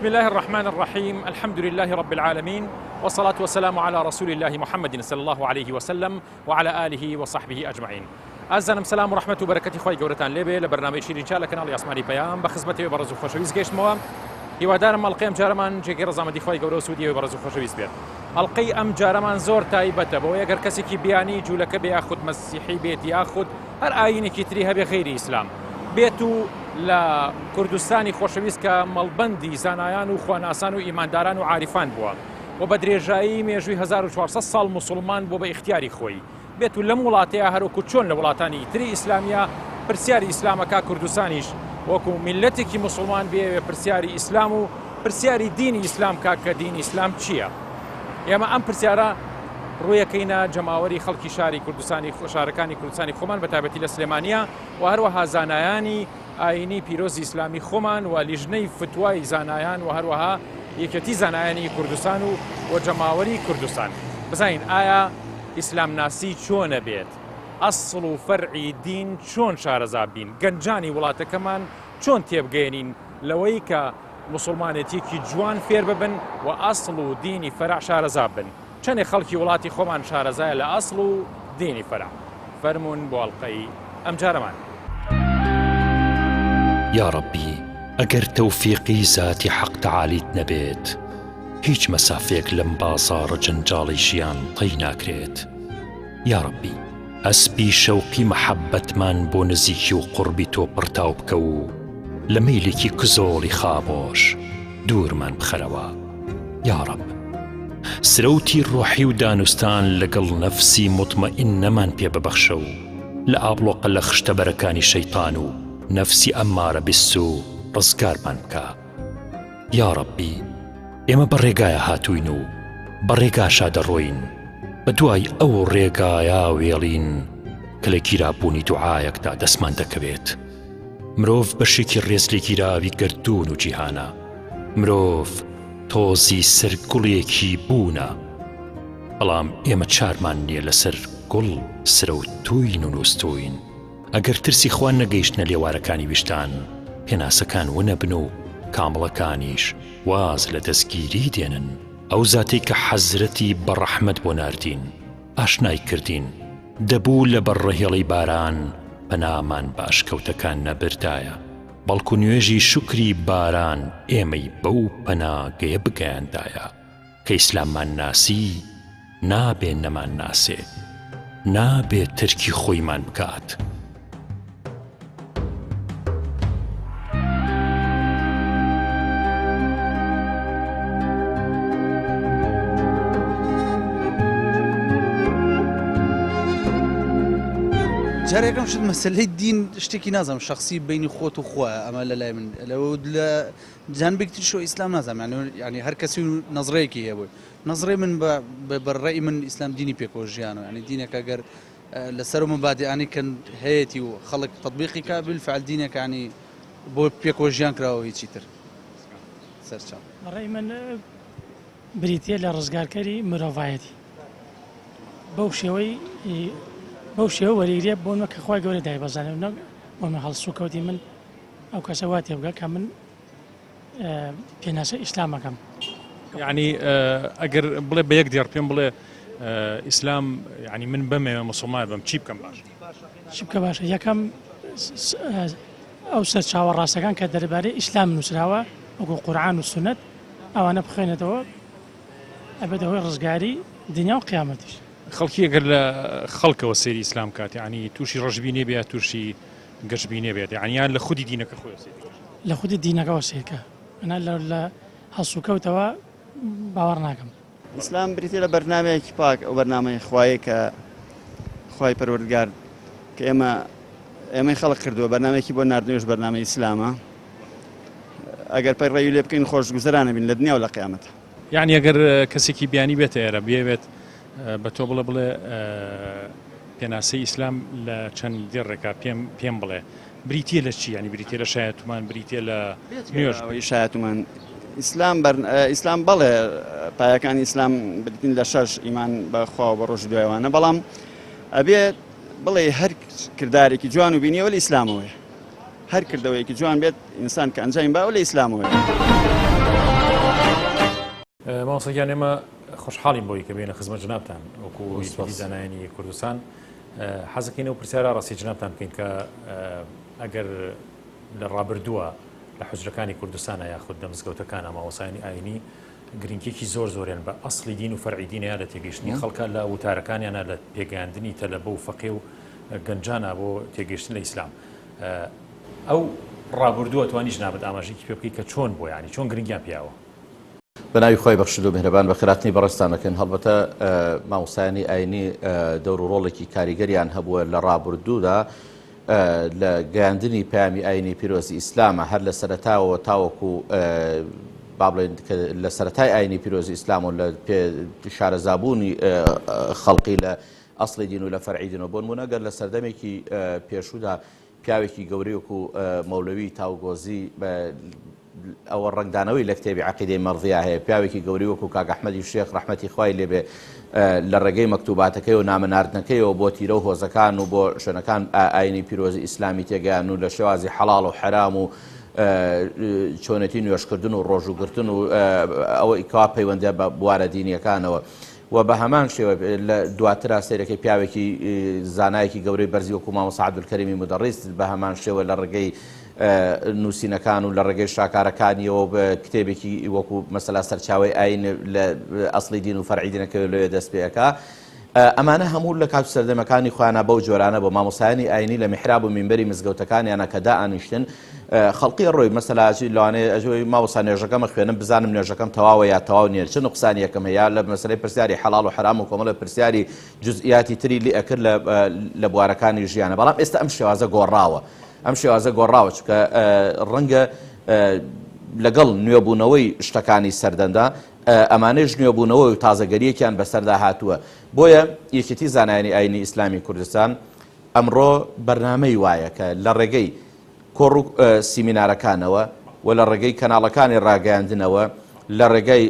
بسم الله الرحمن الرحيم. الحمد لله رب العالمين، والصلاة والسلام على رسول الله محمد صلى الله عليه وسلم وعلى آله وصحبه أجمعين. ئازانم سلام و ڕەحمەت و بەرەکەتی خۆی گەورەتان لێبێ لە بەرنامەی شیرین چا لە کەناڵی ئاسمانی پەیام بە خزمەتەوە بەڕێز و خۆشەویست گەیشتمەوە. هیوادارم ئەڵقەی ئەم جارەمان جێگەی ڕەزامەندی خۆی گەورە و سوودیەوەی بەڕێز و خۆشەویست بێت. ئەڵقەی ئەم جارەمان زۆر تایبەتە بەوەی ئەگەر کەسێکی بیانی جوولەکە بێ یاخود مەسیحی بێت یاخود هەر ئاینێکی تری هەبێ غەیری ئیسلام بێت و لە کوردستانی خۆشەویست کە مەڵبەندی زانایان و خواناسان و ئیمانداران و عاریفان بووە و بە درێژایی مێژووی 1400 ساڵ موسڵمان بۆ بە ئیختیاری خۆی بێت و لەم وڵاتەیە هەروەکو چۆن لە وڵاتانی تری ئیسلامیە پرسیاری ئیسلامەکە کوردستانیش وەکو میلەتێکی موسڵمان بێ پرسیاری ئیسلام و پرسیاری دینی ئیسلام کا کە دینی ئیسلام چییە. ئێمە ئەم پرسیارە ڕوویەکەینە جەماوەری خەڵکی شاری کوردستانی شارەکانی کوردستانی خۆمان بە تایبەتی لە سلێمانیە و هەروەها زانایانی ئاینی پیرۆزی ئیسلامی خۆمان و لیژنەی فتوای زانایان و هەروەها یەکەتی زانایانی کوردستان و جەماوەری کوردستان. بزانین ئایا ئیسلام ناسی چۆنە بێت، ئەسڵ و فەرعی دین چۆن شارەزا بین، گەنجانی وڵاتەکەمان چۆن تێبگەێنین لەوەی کە موسڵمانێتیەکی جوان فێر ببن و ئەسڵ و دینی فەرع شارەزا بن. چەندێک خەڵکی وڵاتی خۆمان شارەزایە لە ئەسڵ و دینی فەرع. فەرموون بۆ ئەڵقەی ئەم جارەمان. یا ڕەبی ئەگەر تەوفیقی زاتی حەق تەعالیت نەبێت هیچ مەسافێک لەم بازاڕە جەنجاڵی ژیان تەی ناکرێت. یا ڕەبی ئەسپی شەوقی مەحەبەتمان بۆ نزیکی و قوربی تۆ پڕتاو بکە و لە مەیلێکی کزۆڵی خابۆش دوورمان بخەرەوە. یا ڕەب سرەوتی ڕۆحی و دانوستان لەگەڵ نەفسی مطمئینەمان پێ ببەخشە و لە ئابڵۆقە لە خشتەبەرەکانی شەیطان و نەفسی ئەمارە بیست و ڕزگارمان بکە. یا ڕەبی ئێمە بە ڕێگایە هاتووین و بە ڕێگاشا دەڕۆین، بە دوای ئەو ڕێگایە وێڵین کە لە گیرابوونی دوعایەکدا دەستمان دەکەوێت. مرۆڤ بەشێکی ڕێز لە گیراوی گردون و جیهانە. مرۆڤ تۆزی سەر گوڵێکی بوونە، بەڵام ئێمە چارمان نییە لەسەر گوڵ سرە و توین و نووسۆین. ئەگەر ترسی خوان نەگەیشتنە لێوارەکانی ویشتان پێناسەکان ونەبن و کامڵەکانیش واز لە دەستگیری دێنن. ئەو زاتەی کە حەزرەتی بەڕەحمەت بۆ ناردین ئاشنای کردین دەبوو لە بەڕەهێڵی باران پەنامان باشکەوتەکان نەبردایە، بەڵکو نوێژی شکری باران ئێمەی بەو پەناگەیە بگەیاندایە کە ئیسلاممان ناسی نابێ نەمان ناسێ، نابێت ترکی خۆیمان بکات. جارێکم شت مەسەلەی دین شتێکی نازانم شخصی بینی خۆت و خۆیە، ئەمە لە لای من لە جانبێکی ترشەوە ئیسلام نازانم، یعنی هەر کەسی نەزڕەیەکی هەیە بووی. نەزڕێی من بەڕێی من ئیسلام دینی پێکەوە ژیانەوە، یعنی دینێک ئەگەر لەسەر و مەبادیعانی کە هەیەی و خەڵک تەطبیقی کا بالفعل دینێک ینی بۆ پێکەوە ژیان کراوە هیچی تر. سەرچاو بەڕێی من بریتیە لە ڕزگارکەری مرۆڤایەتی بەو شێوە وەرگریە بۆمە کە خۆی گەورە دایبەزانێت نەک بۆمە هەڵسوکەوتی من ئەو کەسە وا تێبگە کە من پێناسە ئیسلامەکەم. یعنی ئەگەر بڵێ بە یەک دیار پێم بڵێ ئیسلام یعنی من بەمێ مسلمان بم چی بکەم باش؟ چی بکە باشە؟ یەکەم ئەو سەرچاوە ڕاستەکان کە دەربارەی ئیسلام نووسراوە وەکو قورئان و سونەت ئەوانە بخوێنێتەوە ئەبێتە هۆی ڕزگاری دنیا و قیامەتیش. خەڵکی ئەگەر لە خەڵکەوە سەیری ئیسلام کات یعنی تووشی ڕەشبینێ بێت تووشی گەشتبینێ بێت، یعنیان لە خودی دینەکە خۆی لە خودی دینەکەەوە سیرکە ئەنا لە هەڵسوکەوتەوە باوەڕ ناکەم. ئیسلام بریتێ لە بەرنامەیەکی پاک، ئەو بەرنامەی خوایە کە خوای پەروەردگار کە ئێمەی خەڵق کردووە، بەرنامێکی بۆ ناردنەوەش بەرنامەی ئیسلامە. ئەگەر پەیڕەوی لێ بکەین خۆشگوزەرانە بین لە دنیا و لە قیامەتە. یعنی ئەگەر کەسێکی بیانی بێتە ئێرە بێت بە تۆ بڵێ پێناسەی ئیسلام لە چەند دێڕێکا پێم بڵێ بریتیە لە چی؟ ینی بریتێ لە شایەتمان، بریتێ لە نوێژەوەی شایەتمان. ئیسلام بەڵێ پایەکانی ئیسلام بریتین لە 6 ئیمان بەخوا و بە ڕۆژ دوایوانە، بەڵام ئەبێت بڵێ هەر کردارێکی جوان و بینیەوە لە ئیسلامەوەی، هەر کردەوەیەکی جوان بێت ئینسان کە ئەنجام باوە لە ئیسلامەوەی. مامۆستاگیان ئێمە خۆشحاڵین بۆی کە بێنە خزمەت جنابتان وەکو یەکێتی زانایانی کوردستان حەزەکەین و پرسیارە ڕاستی جنابتان بکەین کە ئەگەر لە ڕابردووە لە حوجرەکانی کوردستانە یاخود لە مزگەوتەکانە مامۆسایانی ئاینی گرنگێکی زۆریان بە ئەسڵی دین و فەرعی دینیان لە تێگەیشتنی خەڵکە لە وتارەکانیانە لە پێگەیاندنی تەلەبە و فەقێ و گەنجانە بۆ تێگەیشتن لە ئیسلام. ئەو ڕابردووە توانی جنابەت ئاماژەیەکی پێ بکەیت کە چۆن بۆ ینی چۆن گرنگیان پیاوە؟ بەناوی خۆی بەخشید و میهرەبان بە خێراتنی بەڕێستانەکەن. هەڵبەتە مامۆستایانی ئاینی دەور و ڕۆڵێکی کاریگەریان هەبووە لە ڕابردوودا لە گەیاندنی پەیامی ئاینی پیرۆزی ئیسلامە هەر لە سەرەتاوە تاوەکو با بڵێن لە سەرەتای ئاینی پیرۆزی ئیسلام و لە شارەزابوونی خەڵقی لە ئەسڵی دین و لە فەرعی دین و بۆ نمونە گەر لە سەردەمێکی پێشوودا پیاوێکی گەورەی وەکو مەولەوی تاوگۆزی ئەوە ڕنگدانەوەی لە کتێبی عەقیدەی مەرضیە هەیە، پیاوێکی گەوری وەکو کاک ئەحمەدی شێخ ڕەحمەتی خوای لێبێ لە ڕێگەی مەکتوباتەکەی و نامەناردنەکەیەوە بۆ تیرە و هۆزەکان و بۆ شوێنەکان ئاینی پیرۆزی ئیسلامی تێگەیان و لە شێوازی حەڵاڵ و حرام و چۆنەتی نوێشکردن و ڕۆژوگرتن و ئەوە ئیکوا پەیوەندە بە بوارە دینیەکانەوە و بە هەمان شێوە لە دواترا سەیرەکەی پیاوێکی زانایەکی گەورەی بەرزی وەکو مامۆستا عەبدولکەریمی مودەڕیس بە هەمان شێوە لە ڕێگەی نووسینەکان و لە ڕێگەی شاکارەکانیەوە بە کتێبێکی وەکو مەسەلا سەرچاوی ئاین لە ئەسڵی دین و فەرعی دینەکەی لەوێ دەست پێەکە. ئەمانە هەموو لە کات سەردەمەکانی خۆیانە بەو جۆرانە بۆ مامۆستایانی ئاینی لە میحراب و مینبەری مزگەوتەکانیانە کە دائانیشتن خەڵقی ڕۆی مەسەلاجی لەوانەیە ئەژۆی ماوەسا نوێژەکەمە خوێنم بزانم نوێژەکەم تەواوە یا تەواو نییە چ نوقسانیەکەم هەیە لە مەسەلەی پرسیاری حەڵاڵ و حرام و کۆمەڵە پرسیاری جزئیاتی تری لی ئەکرد لە بوارەکانی ژیانە. بەڵام ئێستا ئەم شێوازە گۆڕاوە، ئەم شێوازە گۆڕاوە چکە ڕەنگە لەگەڵ نوێبوونەوەی شتەکانی سەردەمدا ئەمانەش نوێبوونەوە و تازەگەریەکیان بەسەردا هاتووە. بۆیە یەکێتی زانایانی ئاینی ئیسلامی کوردستان ئەمڕۆ بەرنامەی وایە کە لە ڕێگەی کۆڕ و سیمینارەکانەوە و لە ڕێگەی کەناڵەکانی ڕاگەیاندنەوە لە ڕێگەی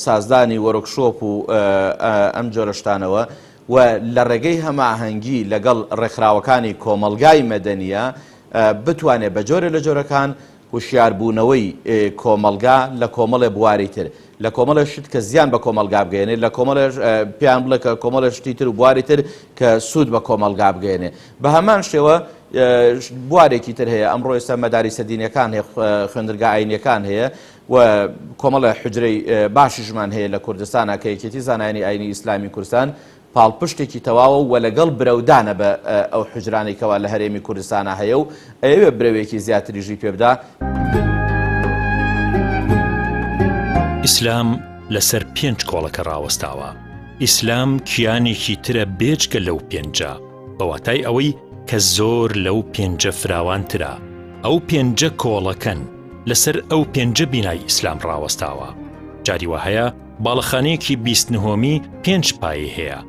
سازدانی وەرۆکشۆپ و ئەم جۆرە شتانەوە و لە ڕێگەی هەماهەنگی لەگەڵ ڕێکخراوەکانی کۆمەلگای مەدەنیە بتوانێت بە جۆرە لە جۆرەکان هوشیاربوونەوەی کۆمەلگا لە کۆمەڵێ بواری تر لە کۆمەڵە شت کە زیان بە کۆمەلگا بگەێنێت لە کۆمەڵە پێیان بڵێ کە کۆمەڵە شتی تر و بواری تر کە سوود بە کۆمەلگا بگەێنێ. بە هەمان شێوە بوارێکی تر هەیە ئەمڕۆ ئێستا مەداریسە دینیەکان هەیە، خوێندرگا ئاینیەکان هەیە و کۆمەڵە حوجرەی باشیشمان هەیە لە کوردستانە کە یەکێتی زانایانی ئاینی ئیسلامی کوردستان پاڵپشتێکی تەواوە و لەگەڵ برەودانە بە ئەو حوجرانەی کەوا لە هەرێمی کوردستانە هەیە و ئەوێ برەوێکی زیاتریژی پێ بدا. ئیسلام لەسەر 5 کۆڵەکە ڕاوەستاوە. ئیسلام کیانێکی ترە بێجگە لەو 5 بەواتای ئەوەی کە زۆر لەو 5 فراوانترە. ئەو 5 کۆڵەکەن لەسەر ئەو 5 بینای ئیسلام ڕاوەستاوە. جاری وهەیە باڵەخانەیەکی 29 5 پایە هەیە.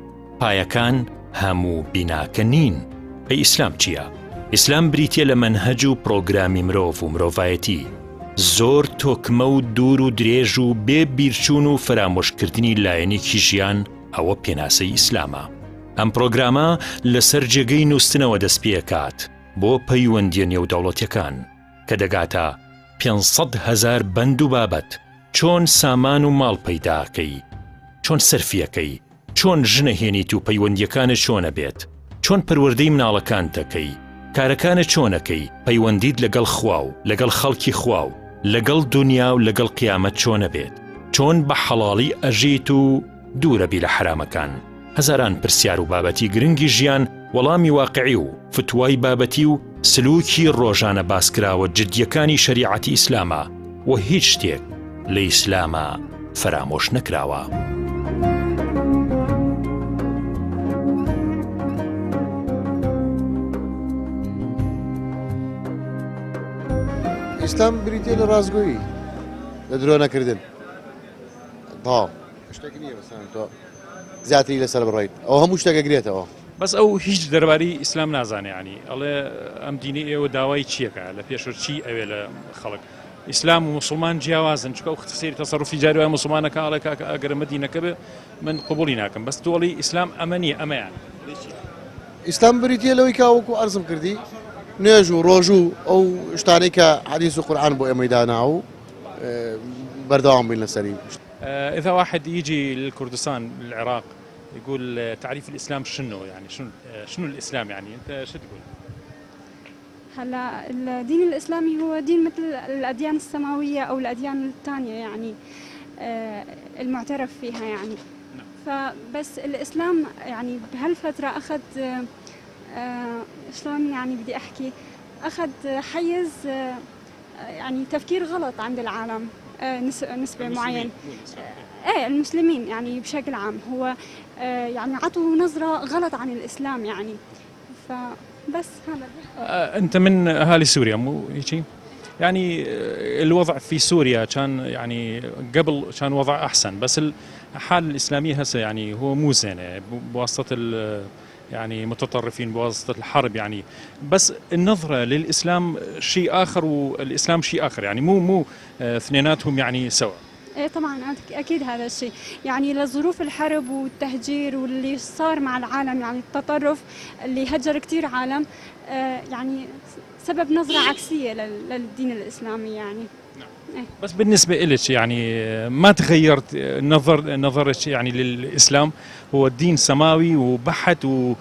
پایەکان هەموو بیناکە نین. ئەی ئیسلام چییە؟ ئیسلام بریتیە لە مەنهەج و پرۆگرامی مرۆڤ و مرۆڤایەتی. زۆر تۆکمە و دوور و درێژ و بێ بیرچوون و فرامۆشکردنی لایەنێکی ژیان ئەوە پێناسەی ئیسلامە. ئەم پرۆگرامە لەسەر جێگەی نووستنەوە دەست پێکات بۆ پەیوەندیە نێودەوڵەتیەکان کە دەگاتە 500,000 بەند و بابەت. چۆن سامان و ماڵ پەیداکەی، چۆن سەرفیەکەی، چۆن ژنەهێنیت و پەیوەندیەکانە چۆنە بێت، چۆن پەروەردەی مناڵەکان دەکەی، کارەکانە چۆنەکەی، پەیوەندیت لەگەڵ خوا و لەگەڵ خەڵکی خوا و لەگەڵ دنیا و لەگەڵ قیامەت چۆنە بێت، چۆن بە حەڵاڵی ئەژیت و دوورەبی لە حرامەکان. هەزاران پرسیار و بابەتی گرنگی ژیان، وەڵامی واقعی و فتوای بابەتی و سلوکی ڕۆژانە باسکراوە جدیەکانی شەریعەتی ئیسلامە و هیچ شتێک لە ئیسلامە فرامۆش نەکراوە. ئیسلام بریتیە لە ڕازگۆیی لە درۆ نەکردن. تاو شتێکی نییە بەسان تۆ زیاتری لەسەر بڕیت، ئەو هەموو شتێک ئەگرێتەوە. بەس ئەو هیچ دەربارەی ئیسلام نازانێ، ینی ئەڵێ ئەم دینی ئێوە داوای چیەکە لە پێشوە چی ئەوێ لە خەڵک. ئیسلام و مسلمان جیاوازن، چکە ئەو سەیری تەسەڕوفی جاری وایە مسلمانەکە ئاڵێ کاکە ئەگەرمە دینەکە بێ من قبوڵی ناکەم، بەس تۆڵی ئیسلام ئەمە نییە، ئەمەیان. ئیسلام بریتیە لەوەی کاوەکو ئەرزم کردی نوێژ و ڕۆژ و ئەو شتانەی کە حەدیث و قورئان بۆ ئێمەی دانا و بەردەوام بین لەسەری. إذا واحد يجي للكردستان العراق يقول تعريف الإسلام شنو يعني شنو الإسلام يعني أنت شو تقول؟ هلا الدين الإسلامي هو دين مثل الأديان السماوية أو الأديان الثانية يعني المعترف فيها يعني. فبس الإسلام يعني بهالفترة أخذ شلون يعني بدي أحكي أخذ حيز يعني تفكير غلط عند العالم نسبة معين. ايه المسلمين يعني بشكل عام هو يعني عطوا نظرة غلط عن الإسلام يعني. فبس هذا. أنت من أهالي سوريا مو هيك؟ يعني الوضع في سوريا كان يعني قبل كان وضع أحسن، بس الحالة الإسلامية هسه يعني هو مو زينة بواسطة يعني متطرفين بواسطة الحرب يعني. بس النظرة للإسلام شيء آخر والإسلام شيء آخر يعني مو اثنيناتهم يعني سوا. ايه طبعا اكيد هذا الشيء يعني لظروف الحرب والتهجير واللي صار مع العالم يعني التطرف اللي هجر كثير عالم يعني سبب نظرة عكسية للدين الإسلامي يعني. إيه. بس بالنسبة إلك يعني ما تغيرت نظرك يعني للإسلام؟ هو الدين سماوي وبحت و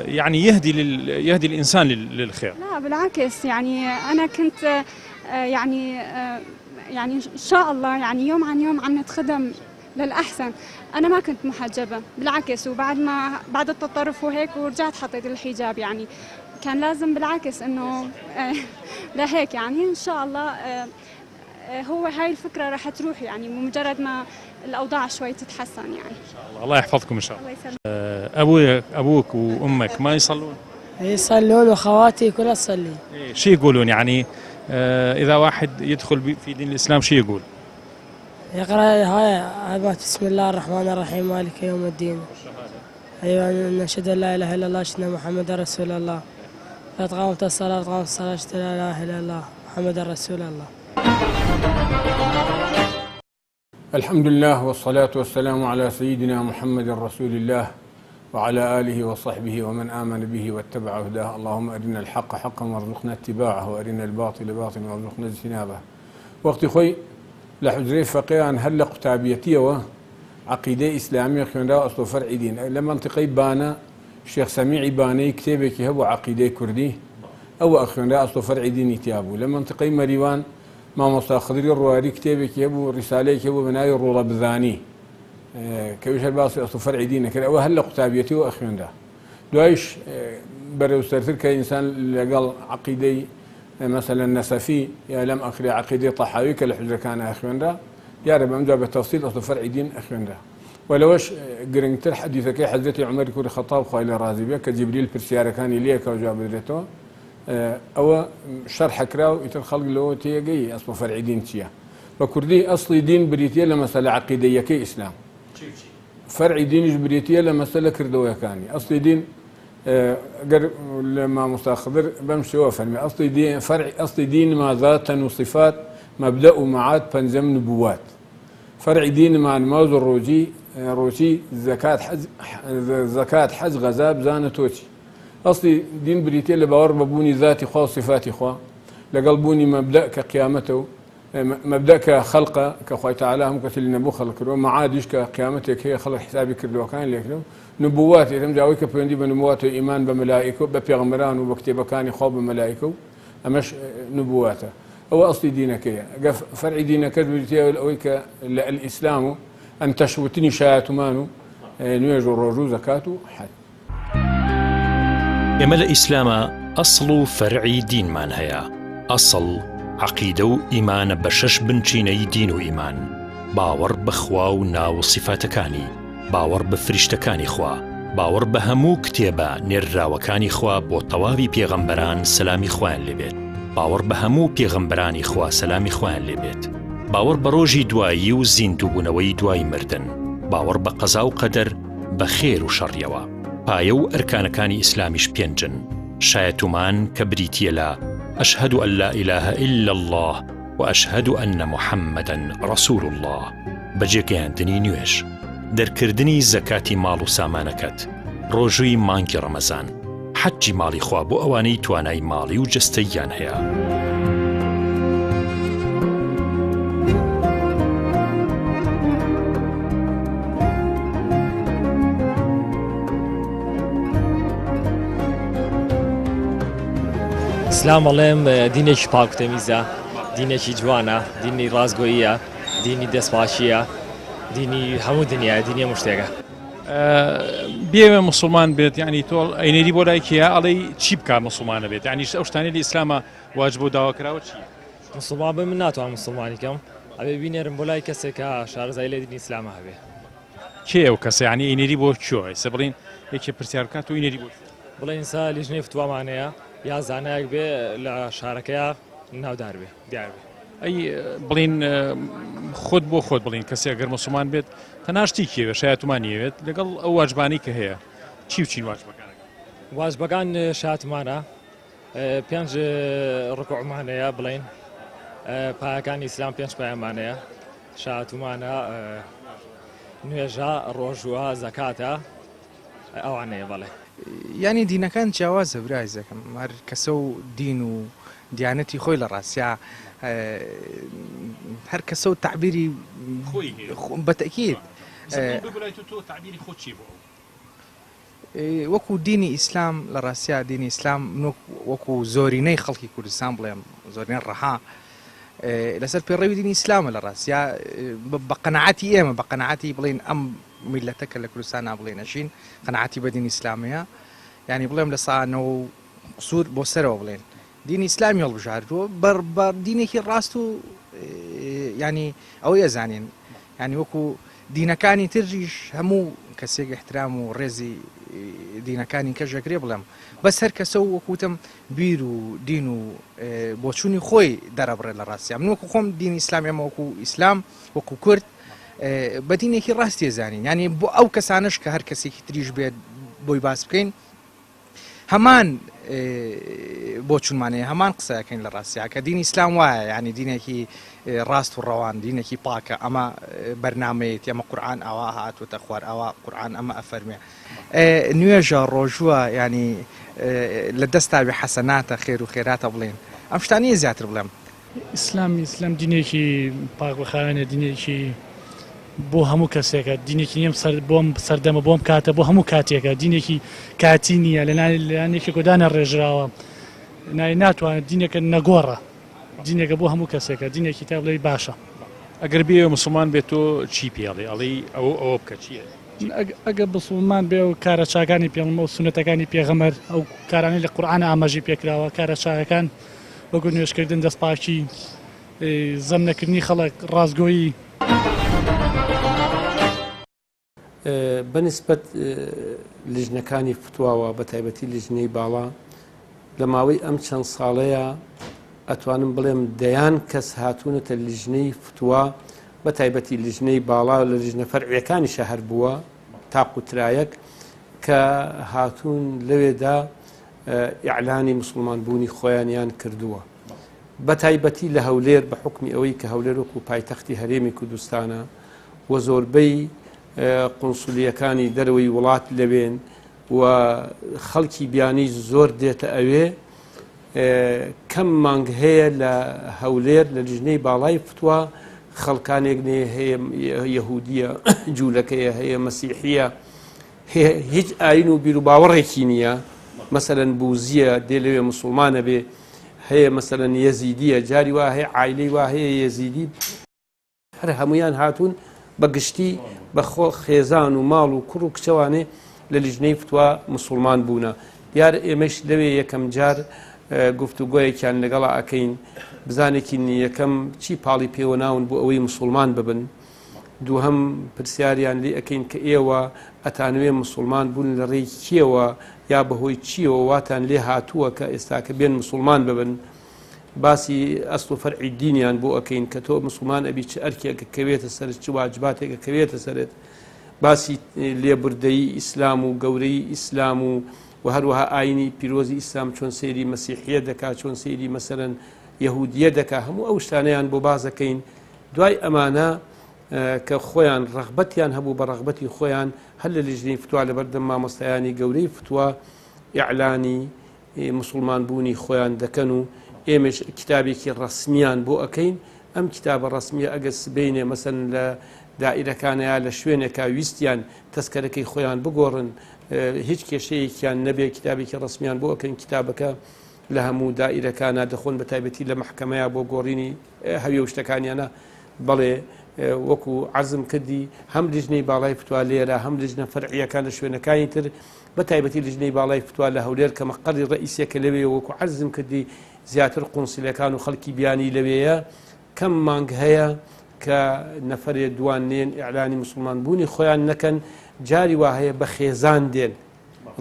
يعني يهدي الإنسان للخير. لا بالعكس يعني أنا كنت يعني إن شاء الله يعني يوم عن يوم عم نتخدم للأحسن. أنا ما كنت محجبة بالعكس، بعد التطرف وهيك ورجعت حطيت الحجاب يعني كان لازم بالعكس إنه لهيك يعني إن شاء الله هو هاي الفكرة راح تروح يعني بمجرد ما الأوضاع شوي تتحسن يعني. إن شاء الله الله يحفظكم إن شاء الله. أبوك وأمك ما يصلون؟ يصلون وخواتي كلها تصلي. شو يقولون يعني إذا واحد يدخل في دين الإسلام شو يقول؟ يقرأ هاي بسم الله الرحمن الرحيم مالك يوم الدين. أيوة نشهد أن لا إله إلا الله أشهد أن محمد رسول الله. قامت الصلاة أشهد أن لا إله إلا الله محمد رسول الله. الحمد لله والصلاة والسلام على سيدنا محمد رسول الله وعلى آله وصحبه ومن آمن به واتبع هداه. اللهم أرنا الحق حقا وارزقنا اتباعه وأرنا الباطل باطلا وارزقنا اجتنابه. وقت خوي لحجري فقيان هل قتابيتي وعقيدة إسلامية خيوندا أصل فرع دين لما انتقي بانا الشيخ سميعي باني كتابك هو عقيدة كردي أو أخيوندا أصل فرع دين يتيابو لما انتقي مريوان ما مستخدري الرواري كتابك يبو رسالة يبو بناي الروضة بذاني كويش الباصي أصل فرع دينك أو هل قتابيتي وأخيون ده دوايش بروسترتر كإنسان اللي قال عقيدي مثلا نسفي يا لم أخلي عقيدي طحاوي كالحجر كان أخيون ده يا رب أمجا بالتفصيل أصل فرع دين أخيون ده ولوش قرنتر حديثك حضرتي عمر كوري خطاب خايل رازي بك كجبريل برسيارة كان إليك وجاب دريته أو شرح كراو يتخلق له تيجي أصل فرع دين تيا وكردي أصلي دين بريتيا لمسألة عقيدية كإسلام فرع دين جبريتية لمسألة كردوية كاني أصلي دين لما مستخدر بمشي وفهمي أصلي دين فرع أصلي دين ما ذات وصفات مبدأ معاد بنزم نبوات فرع دين مع نماذج روجي زكاة حج غزاب زانة توتي أصلي دين بريتية لباور ببوني ذاتي خوا صفاتي خوا لقلبوني مبدأ كقيامته مبدأ كخلقه كخوي تعالى هم كثير نبو خلق كرو معادش كقيامتك هي خلق حسابي كردو كان لكنه نبوات يتم جاوي كبندي بنبوات إيمان بملائكة ببيغمران وبكتب كان خواب بملائكة أمش نبواته هو أصل دينك يا فرع دينك بريتيا الأويك الإسلام أن تشوتني شايتمانو نيجو رجو زكاته حد يمل إسلام أصل فرعي دين من هيا أصل عقيدة و إيمان بشش بنچینەی دین و ئیمان باوەڕ بەخوا و ناو صفاتەکانی باوەڕ بە فریشتەکانی خوا باوەڕ بە هەموو کتێبە نێرراوەکانی خوا بۆ تەواوی پێغەمبەران سەلامی خوایان لێبێت باوەڕ بە هەموو پێغەمبەرانی خوا سەلامی خوایان لێبێت باوەڕ بە ڕۆژی دوایی و زیندووبوونەوەی دوای مردن باوەڕ بە قەزا و قەدەر بە خێر و شەڕیەوە پایە و ئەرکانەکانی ئیسلامیش پێنجن شایەتومان کە بریتیە لە أشهد أن لا إله إلا الله وأشهد أن محمدا رسول الله بەجێگەیاندنی نوێژ دەرکردنی زەکاتی ماڵ و سامانەکەت ڕۆژووی مانگی ڕەمەزان حەجی ماڵی خوا بۆ ئەوانەی توانای ماڵی و جەستەییان هەیە ئیسلام بەڵێم دینێکی پاکوتەمیزە، دینێکی جوانە، دینی ڕازگۆییە، دینی دەستپاشیە، دینی هەموو دنیای دینی هەموو شتێکە. بێوێ مسلمان بێت یعنی تۆ ئەینێری بۆ لایکیە ئەڵێ چی بکە مسلمانە بێت یعنی ئەو شتانی لە ئیسلامە واجب و داواکراوە چی؟ مسلمان بم من ناتوانم مسلمانی کەم ئەبێ بینێرم بۆ لای کەسێکە شارەزای لە دینی ئیسلامە هەبێ. کێ ئەو کەسە یعنی ئەینێری بۆ کێوە؟ سە بڵین یەکێ پرسیار بکات و ئەینێری بۆ بڵێن ئینسا لیژنەی فتوامانەیە یا زانایەک بێ لە شارەکەیە ناودار بێ دیار بێ. ئەی بڵین خۆت بۆ خۆت بڵین کەسێک گەر مسلمان بێت تەناشتی کێوێ شایەتمانیەوێت لەگەڵ ئەو واجبانی کە هەیە چی و چین واجبەکانەکە؟ واجبەکان شاتمانە، 5 ڕکوعمانەیە بڵین، پایەکانی ئیسلام 5 پایەمانەیە، شاتمانە، نوێژە، ڕۆژوە، زەکاتە، ئەوانەیە بەڵێ. ینی دینەکان جیاوازە برایزەکەم هەر کەسە و دین و دیانەتی خۆی لە ڕاستیا هەر کەسە و تعبیری بەتەکید وەکو دینی ئیسلام لە ڕاستیا دینی ئیسلام وەکو زۆرینەی خەڵکی کوردستان بڵێم زۆرینەی ڕەها لەسەر پێڕێوی دینی ئیسلامە لە ڕاستیا بە قەنەعەتی ئێمە بە قەنەعەتی بڵێن ئەم میلەتەکە لە کوردستان نابڵێ نەشین قەنەعەتی بە دینی ئیسلامەیە یعنی بڵێم لە سانەوە قسوور بۆ سەرەوە بڵێن دینی ئیسلامی هەڵبژاردووە بە دینێکی ڕاست و ینی ئەوەی ئەزانین ینی وەکو دینەکانی تریش هەموو کەسێک احترام و ڕێزی دینەکانی کەژەکرێ بڵێم بەس هەر کەسە و وەکوتم بیر و دین و بۆچوونی خۆی دەرەبڕێت لە ڕاستیا من وەکو خۆم دینی ئیسلامی ئەمە وەکو ئیسلام وەکو کورد بە دینێکی ڕاستی ێزانین ینی بۆ ئەو کەسانش کە هەر کەسێکی تریش بێت بۆی باس بکەین هەمان بۆ چونمانەیە هەمان قسەکەین لە ڕاستیا کە دینی ئیسلام وایە ینی دینێکی ڕاست و ڕەوان دینێکی پاکە ئەمە بەرنامەیەت ئەمە قورئان ئەوە هاتووەتە خوار ئەوە قورئان ئەمە ئەفەرمێ نوێژە ڕۆژووە ینی لە دەستاوی حەسەناتە خێر و خێراتە بڵێن ئەم شتانیە زیاتر بڵێم ئیسلام دینێکی پاکبەخاوێنە دینێکی بۆ هەموو کەسێکە دینێکی نیم بۆم سەردەمە بۆم کاتە بۆ هەموو کاتێکە دینێکی کاتی نییە لەلایەنێکی گۆدانە ڕێژراوە ناتوانێت دینێکە نەگۆڕە دینێکە بۆ هەموو کەسێکە دینێکی تا بڵێ باشە. ئەگەر بێ مسلمان بێت تۆ چی پێڵێ ئەڵێ ئەوە بکە چییە؟ ئەگەر مسلمان بێ و کارە چاکانی پێڵمە و سونەتەکانی پێغەمبەر ئەو کارانی لە قورئان ئاماژەی پێکراوە کارە چاکەکان وەکو نوێژکردن دەستپاکی زەم نەکردنی خەڵک ڕازگۆیی بەنسبەت لیژنەکانی فتوواوە بە تایبەتی لیژنەی باڵا لە ماوەی ئەم چەند ساڵەیە ئەتوانم بڵێم دەیان کەس هاتوونەتە لیژنەی فتووا بە تایبەتی لیژنەی باڵا لە لیژنە فەرعیەکانی شەهر بووە تا قوترایەک کە هاتوون لەوێدا ئیعلانی مسلمان بوونی خۆیانیان کردووە بە تایبەتی لە هەولێر بە حکمی ئەوەی کە هەولێر وەکو پایتەختی هەرێمی کوردستانە و زۆربەی قونسولیەکانی دەرەوەی وڵات لەوێن و خەڵکی بیانی زۆر دێتە ئەوێ کەم مانگ هەیە لە هەولێر لە لیژنەی باڵای فتووا خەڵکانێک هەیە یەهودیە جوولەکەیە هەیە مەسیحیە هیچ ئاین و بیر و باوەڕێکی نییە مەسەلەن بوزیە دێ لەوێ مسلمانە بێ هەیە مەسەلەن یەزیدیە جاری وا هەیە عایلەی وا هەیە یەزیدی هەر هەمویان هاتوون بەگشتی بەخۆ خێزان و ماڵ و کوڕ و کچەوانێ لە لیژنەی فتووا مسلمان بوونە دیار ئێمەش لەوێ یەکەم جار گفتوگۆیەکیان لەگەڵا ئەکەین بزانێکی یەکەم چی پاڵی پێوە ناون بۆ ئەوەی مسلمان ببن دووهەم پرسیاریان لێ ئەەکەین کە ئێوە ئەتانوێ مسلمان بوون لە ڕێی کێوە یا بەهۆی چیەوە واتان لێ هاتووە کە ئێستاکە بێن مسلمان ببن باسی ئەسڵ و فەرعی دینیان بۆ ئەەکەین کە تۆ مسلمان ئەبی چ ئەرکێکە کەوێتە سەر چ واجباتێکە کەوێتە سەرێت باسی لێبوردەیی ئیسلام و گەورەی ئیسلام و هەروەها ئاینی پیرۆزی ئیسلام چۆن سەیری مەسیحیە دەکات چۆن سەیری مەسەرەن یەهودیە دەکات هەموو ئەو شتانەیان بۆ بازەکەین دوای ئەمانە کە خۆیان ڕەغبەتیان هەبوو بە ڕەغبەتی خۆیان هەر لە لیژنەی فتووا لەبەردەم مامۆستایانی گەورەی فتووا ئیعلانی مسلمان بوونی خۆیان دەکەن و ئێمەش کتابێکی ڕەسمیان بۆ ئەەکەین ئەم کتابە ڕەسمیە ئەگەر سبینێ مەسەن لە دائیرەکانەیە لە شوێنێکا ویستیان تەسکەرەکەی خۆیان بگۆڕن هیچ کێشەیەکیان نەبێ کتابێکی ڕەسمیان بۆ ئەەکەن کتابەکە لە هەموو دائیرەکانە دەخۆن بە تایبەتی لە محکەمەیە بۆ گۆڕینی هەویە شتەکانیانە بەڵێ وەکو عەزم کردی هەم لیژنەی باڵای فتوا لێرە هەم لیژنە فەرعیەکان لە شوێنەکانی تر بە تایبەتی لیژنەی باڵای فتوا لە هەولێر کە مەقەڕی ڕئیسێکە لەوێ وەکو عەزم کردی زیاتر قونسیلەکان و خەڵکی بیانی لەوەیە کەم مانگ هەیە کە نەفرێ دوانێن ئیعلانی مسلمان بوونی خۆیان نەکەن جاری وا هەیە بە خێزان دێن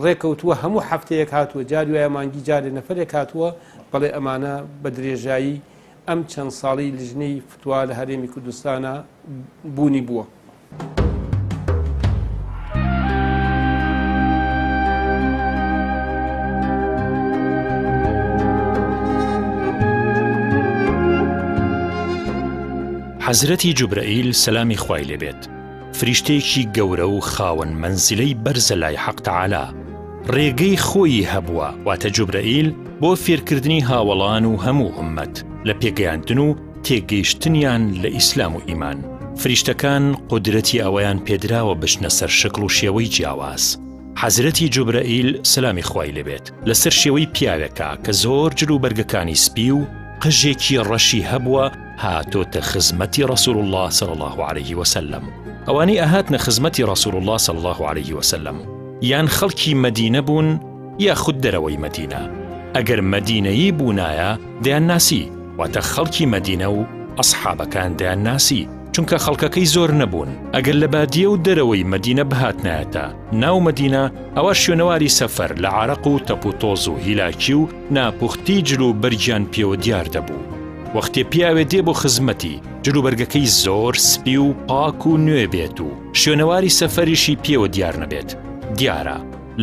ڕێکەوتووە هەموو هەفتەیەک هاتووە جاری وایە مانگی جارێ نەفرێک هاتووە بەڵێ ئەمانە بە درێژایی ئەم چەند ساڵی لیژنەی فتوا لە هەرێمی کوردستانە بوونی بووە. حەزرەتی جوبرەئیل سەلامی خوای لێبێت فریشتەیەکی گەورە و خاوەن مەنزیلەی بەرزە لای حەق تەعالا ڕێگەی خۆی هەبووە واتە جوبرەئیل بۆ فێرکردنی هاوڵان و هەموو ئومەت لە پێگەیاندن و تێگەیشتنیان لە ئیسلام و ئیمان. فریشتەکان قودرەتی ئەوەیان پێدراوە بچنە سەر شکل و شێوەی جیاواز. حەزرەتی جوبرەئیل سەلامی خوای لێبێت لەسەر شێوەی پیاوێکە کە زۆر جلو بەرگەکانی سپی و قژێکی ڕەشی هەبووە هاتۆتە خزمەتی رسول الله صلى الله عليه وسلم. ئەوانەی ئەهاتنە خزمەتی رسول الله صلى الله عليه وسلم یان خەڵکی مەدینە بوون یاخود دەرەوەی مەدینە. ئەگەر مەدینەیی بوونایە دەیان ناسی واتە خەڵکی مەدینە و ئەسحابەکان دەیان ناسی چونکە خەڵکەکەی زۆر نەبوون. ئەگەر لە بادیە و دەرەوەی مەدینە بهاتنایەتە ناو مەدینە ئەوە شوێنەواری سەفەر لە عارەق و تەپوتۆز و هیلاکی و ناپوختی جلو بەرگیان پێوە دیار دەبوو. وەختێ پیاوێ دێ بۆ خزمەتی جلوبەرگەکەی زۆر سپی و پاک و نوێ بێت و شوێنەواری سەفەریشی پێوە دیار نەبێت دیارە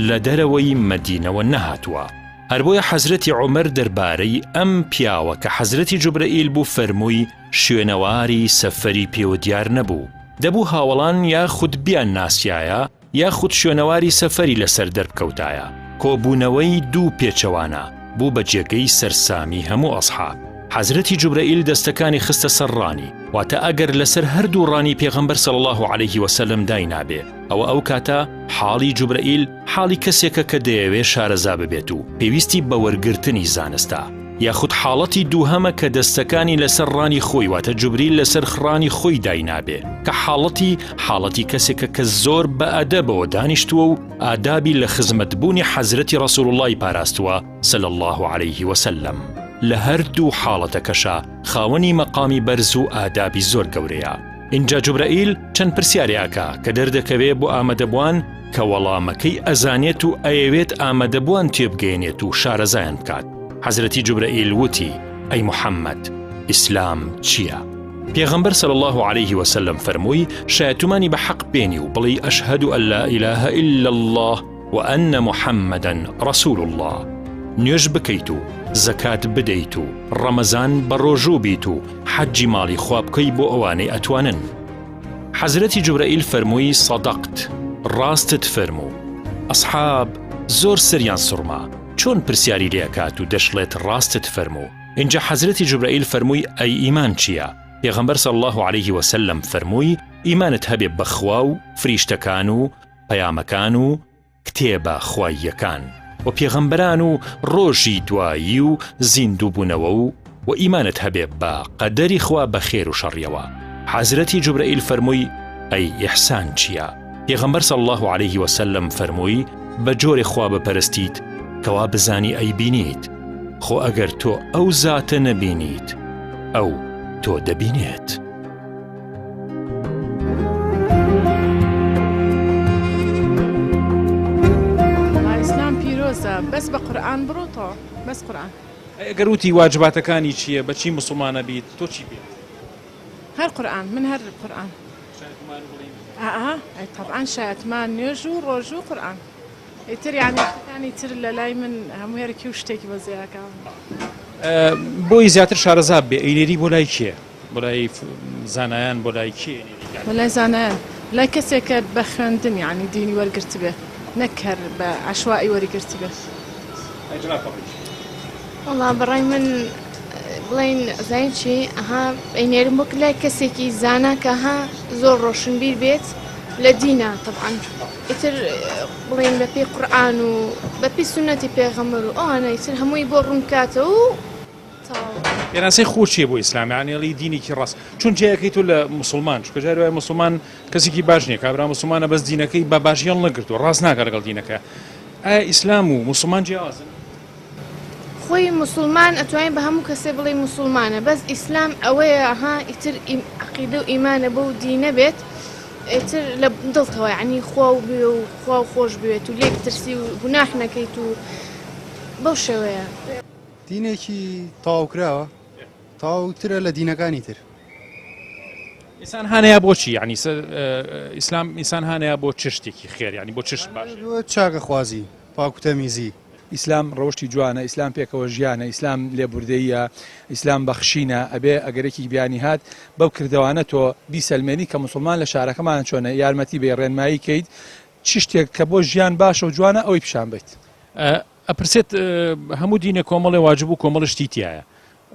لە دەرەوەی مەدینەوە نەهاتووە. هەر بۆیە حەزرەتی عومەر دەربارەی ئەم پیاوە کە حەزرەتی جوبرەئیل بوو فەرمووی شوێنەواری سەفەری پێوە دیار نەبوو. دەبوو هاوڵان یاخود بیان ناسیایە یاخود شوێنەواری سەفەری لەسەر دەربکەوتایە. کۆبوونەوەی دوو پێچەوانە بوو بە جێگەی سەرسامی هەموو ئەسحاب. حەزرەتی جوبرەئیل دەستەکانی خستە سەر ڕانی واتە ئەگەر لەسەر هەردوو ڕانی پێغەمبەر صلی الله عليه وسلم دای نابێ ئەو کاتە حاڵی جوبرەئیل حاڵی کەسێکە کە دەیەوێ شارەزا ببێت و پێویستی بە وەرگرتنی زانستە یاخود حاڵەتی دووهەمە کە دەستەکانی لەسەر ڕانی خۆی واتە جوبریل لەسەر خڕانی خۆی دای نابێ کە حاڵەتی کەسێکە کە زۆر بە ئەدەبەوە دانیشتووە و ئادابی لە خزمەتبوونی حەزرەتی رسول الله پاراستووە صلی الله عليه وسلم. لە هەردوو حاڵەتەکەشە خاوەنی مەقامی بەرز و ئادابی زۆر گەورەیە. اینجا جوبرەئیل چەند پرسیارێکە کە دەردەکەوێ بۆ ئامادەبووان کە وەڵامەکەی ئەزانێت و ئەیەوێت ئامادەبووان تێبگەێنێت و شارەزایان بکات. حەزرەتی جوبرەئیل وتی ئەی موحەممەد ئیسلام چییە؟ پێغەمبەر صلی الله عليه وسلم فەرمووی شایەتومانی بە حەق بێنی و بڵێی ئەشهەد ئەن لا ئیلاهە ئیلا الله وئەنە موحەممەدەن ڕەسوول الله. نوێژ بکەیت و زەکات بدەیت و ڕەمەزان بە ڕۆژوو بیت و حەجی ماڵی خوا بکەی بۆ ئەوانەی ئەتوانن. حەزرەتی جوبرەئیل فەرمووی سەدەقت ڕاستت فەرموو. ئەسحاب زۆر سەریان سوڕما چۆن پرسیاری لێکات و دەشڵێت ڕاستت فەرموو. اینجا حەزرەتی جوبرەئیل فەرمووی ئەی ئیمان چییە؟ پێغەمبەر صلی الله عليه وسلم فەرمووی ئیمانت هەبێ بەخوا و فریشتەکان و پەیامەکان و کتێبە خواییەکان و پێغەمبەران و ڕۆژی دوایی و زیندووبوونەوە و ئیمانت هەبێ بە قەدەری خوا بە خێر و شەڕیەوە. حەزرەتی جوبرەئیل فەرمووی ئەی ئیحسان چییە؟ پێغەمبەر صلی الله عليه وسلم فەرمووی بە جۆرێ خوا بپەرستیت کەوا بزانی ئەی بینیت خۆ ئەگەر تۆ ئەو زاتە نەبینیت ئەو تۆ دەبینێت. بەس بە قورئان بڕۆتەوە بەس قورئان. ئەگەر وتی واجباتەکانی چییە بەچی مسلمانە بیت تۆ چی بێت؟ هەر قورئان من هەر قورئان. طبعا شایەتمان نوێژ و ڕۆژ و قورئان. ئیتر یعنی تر لە لای من هەموو یارێکی و شتێکی بە زیاکەم. بۆی زیاتر شارەزا بێ ئەیلێری بۆ لای کێ؟ بۆ لای زانایان بۆ لای کێ؟ بۆ لای زانایان لای کەسێکە بە خوێندن یعنی دینی وەرگرت بێ نەکەر بە عشوائی وەرگرت بێ. وەڵا بەڕای من بڵێن زین چی ئەها ئەینێرم بۆ لای کەسێکی زانا کە ها زۆر ڕۆشنبیر بێت لدينا طبعا يتر بلين ببي قرآن وببي سنة بيغمر أنا يتر همو يبورون كاتو پێناسەی خۆ چیە بۆ ئیسلام یانێڵی دینێکی ڕاست چون جەیەکەی تۆ لە موسڵمان چکە جار وایە موسڵمان کەسێکی باش نییە کابرا موسڵمانە بەس دینەکەی بە باشیان نەگرتووە ڕاست ناکات لەگەڵ دینەکە ئایا ئیسلام و موسڵمان جیاوازن خوي مسلمان أتوين بهم كسب لي مسلمانة بس إسلام أويا ها يتر عقيدة وإيمان أبو دين بيت يتر لبضلتها يعني خو بيو خو خوش بيت وليك ترسي ونحنا كيتو بوشويا دينێکی تاوکراوە تاوترە لە دینەکانی تر ئینسان هانەیە بۆچی یعنی ئیسلام ئینسان هانەیە بۆ چ شتێکی خێر یعنی بۆ چش باش چاکەخوازی پاکوتەمیزی ئیسلام ڕۆشتی جوانە ئیسلام پێکەوە ژیانە ئیسلام لێبوردەیە ئیسلام بەخشینە ئەبێ ئەگەرێکی بیانی هات بەو کردوانە تۆ بیسەلمێنی کە موسڵمان لە شارەکەمان چۆنە یارمەتی بێ ڕێنمایی کەیت چ شتێک کە بۆ ژیان باشە و جوانە ئەوەی پیشان بێت ئەپرسێت هەموو دینە کۆمەڵی واجب و کۆمەڵ شتی تایە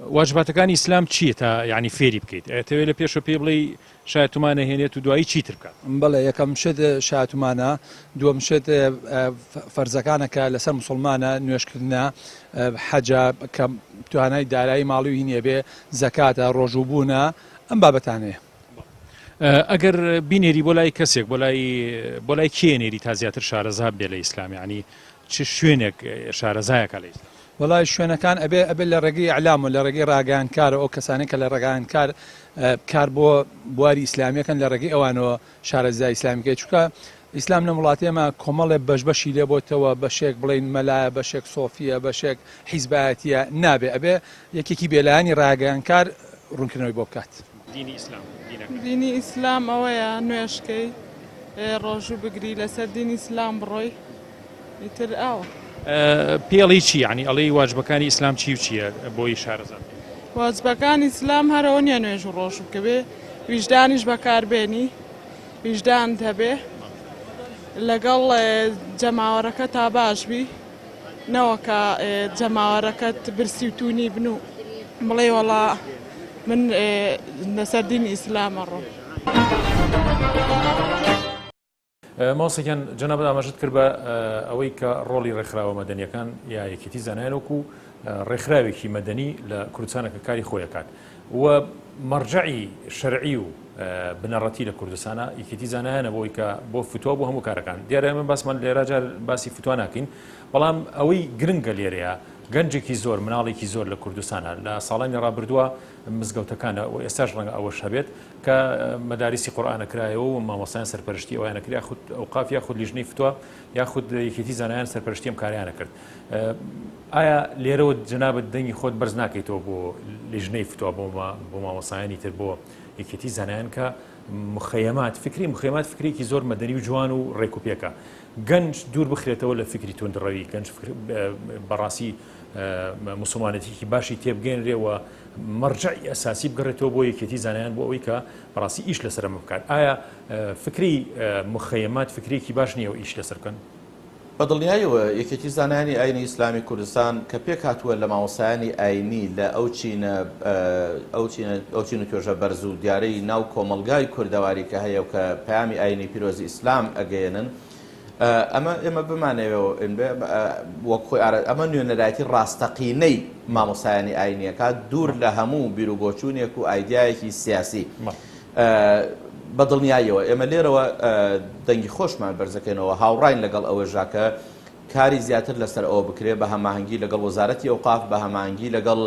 واجباتەکانی ئیسلام چییە تا یعنی فێری بکەیت ئەتەوێت لە پێشە پێ بڵێ شایەتمانە هێنێت و دوایی چیتر بکات بەڵێ یەکەم شت شایەتمانە دووەم شت فەرزەکانەکە لەسەر موسڵمانە نوێشکردنە حەجە کە توانای دارایی ماڵی و هینێ بێ زەکاتە ڕۆژووبوونە ئەم بابەتانەیە ئەگەر بینێری بۆ لای کەسێک بۆ لای کێنێری تا زیاتر شارەزا بێ لە ئیسلام یعنی چ شوێنێک شارەزایەکە لە ئیسلام وڵای شوێنەکان ئەبێ لە ڕێگەی ئەعلام و لە ڕێگەی ڕاگەیاندکارە ئەو کەسانێک کە لە ڕێگەیاندکار کار بۆ بواری ئیسلامیەکەن لە ڕێگەی ئەوانەوە شارەزای ئیسلامیەکەی چووکە ئیسلام لە وڵاتێمە کۆمەڵێ بەشبەشی لێ بۆتەوە بەشێک بڵین مەلایە بەشێک سۆفیە بەشێک حیزبایەتیە نابێ ئەبێ یەکێکی بێلایانی ڕاگەیاندکار ڕوونکردنەوەی بۆ بکات دینی ئیسلام ئەوەیە نوێشکەی ڕۆژوو بگری لەسەر دینی ئیسلام بڕۆی ئیتر ئەوە پێڵی چی یعنی ئەڵێ واجبەکانی ئیسلام چی و چییە بۆی شارەزان واجبەکانی ئیسلام هەرەوە نیە نوێژ و ڕۆژ بکە بێ ویژدانیش بەکاربێنی ویژدان هەبێ لەگەڵ جەماوەڕەکە تا باشبی نەوەکە جەماوەڕەکەت برسی و تونی بن و بڵێ وەڵا من لەسەر دینی ئیسلامە ڕۆ ماسەکان جەنابەت ئاماژەت کرد بە ئەوەی کە ڕۆڵی ڕێکخراوە مەدەنیەکان یا یەکێتی زانایانوەکو ڕێکخراوێکی مەدەنی لە کوردستانەکە کاری خۆیەکات و مەرجعی شەرعی و بنەڕەتی لە کوردستانە یەکێتی زانایانە بۆی کە بۆ فتووە بۆ هەموو کارەکان دیارە من باسمان لێرە جار باسی فتووە ناکەین بەڵام ئەوەی گرنگە لێرەیە گەنجێکی زۆر مناڵێکی زۆر لە کوردستانە لە ساڵانی ڕابردووە مزگەوتەکانە و ئێستاش ڕەنگە ئەوەش هەبێت کە مەدارسی قورئانە کرایەوە و مامۆستایان سەرپەرشتی ئەویانە کرد یاخود ئەوقاف یاخود لیژنەی فتووە یاخود یەکێتی زانایان سەرپەرشتی ئەم کاریانە کرد ئایا لێرەوە جەنابەت دەنگی خۆت بەرز ناکەیتەوە بۆ لیژنەی فتووە بۆ مامۆستایانی تر بۆ یەکێتی زانایان کە مخەیەمات فکرێکی زۆر مەدەنی و جوان و ڕێکوپێکە گەنج دوور بخرێتەوە لە فکری تۆندڕەوی گەنج بەڕاستی مسلمانەتێکی باشی تێبگەێنرێەوە مەرجعی ئەساسی بگەڕێتەوە بۆ یەکێتی زانایان بۆ ئەوەی کە بەڕاستی ئیش لەسەرمە بکات ئایا فکری مخەیەمات فکرێکی باش نییە و ئیش لەسەر بکەن بەدڵنیایەوە یەکێتی زانایانی ئاینی ئیسلامی کوردستان کە پێک هاتووە لە مامۆستایانی ئاینی لە ئەو چین و توێژە بەرز و دیارەی ناو کۆمەلگای کوردەواری کە هەیە و کە پەیامی ئاینی پیرۆزی ئیسلام ئەگەیەنن ئەمە ئێمە بمانەوە وەک خۆی ئەمە نوێنەرایەتی ڕاستەقینەی مامۆستایانی ئاینیەکە دوور لە هەموو بیرروبۆچوونێک و ئایدیایەکی سیاسی بەدڵنیایەوە ئێمە لێرەوە دەنگی خۆشمان بەرزەکەینەوە هاوڕاین لەگەڵ ئەوە ژاکە کاری زیاتر لەسەر ئەوە بکرێت بە هەماهەنگی لەگەڵ وەزارەتی ئەوقاف بە هەماهەنگی لەگەڵ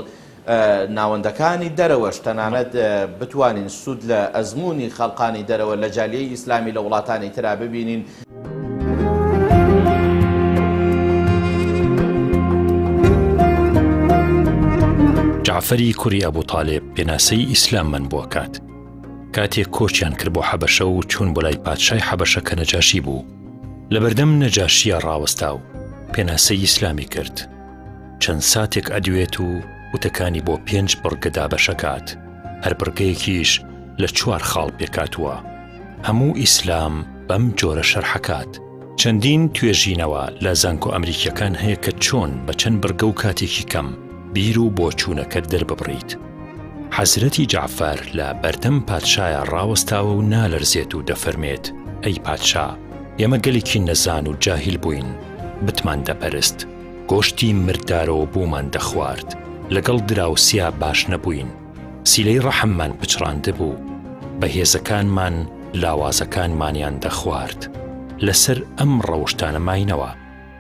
ناوەندەکانی دەرەوەش تەنانەت بتوانین سوود لە ئەزمموی خەڵقانی دەرەوە لە جالیەی ئیسلامی لە وڵاتانی ترا ببینین جعفەری کوڕی ئەبوو تاالب پێناسەی ئیسلام من بۆ کات کاتێک کۆچیان کرد بۆ حەبەشە و چوون بۆ لای پادشای حەبەشە کە نەجاشی بوو لەبەردەم نەجاشیە ڕاوەستا و پێناسەی ئیسلامی کرد چەند ساتێک ئەدوێت و وتەکانی بۆ 5 بڕگە دابەشەکات هەر بڕگەیەکیش لە 4 خاڵ پێکاتوە هەموو ئیسلام بەم جۆرە شەرحەکات چەندین توێژینەوە لە زانکۆ ئەمریکیەکان هەیە کە چۆن بە چەند بڕگە و کاتێکی کەم بیر و بۆچوونەکەت دەرببڕیت حەزرەتی جعفەر لە بەردەم پادشایە ڕاوەستاوە و نالەرزێت و دەفەرمێت ئەی پادشا ئێمە گەلێکی نەزان و جاهیل بووین بتمان دەپەرست گۆشتی مردارەوە بوومان دەخوارد لەگەڵ دراوسیا باش نەبووین سیلەی ڕەحممان پچڕاندە بوو بەهێزەکانمان لاوازەکانمانیان دەخوارد لەسەر ئەم ڕەوشتانە ماینەوە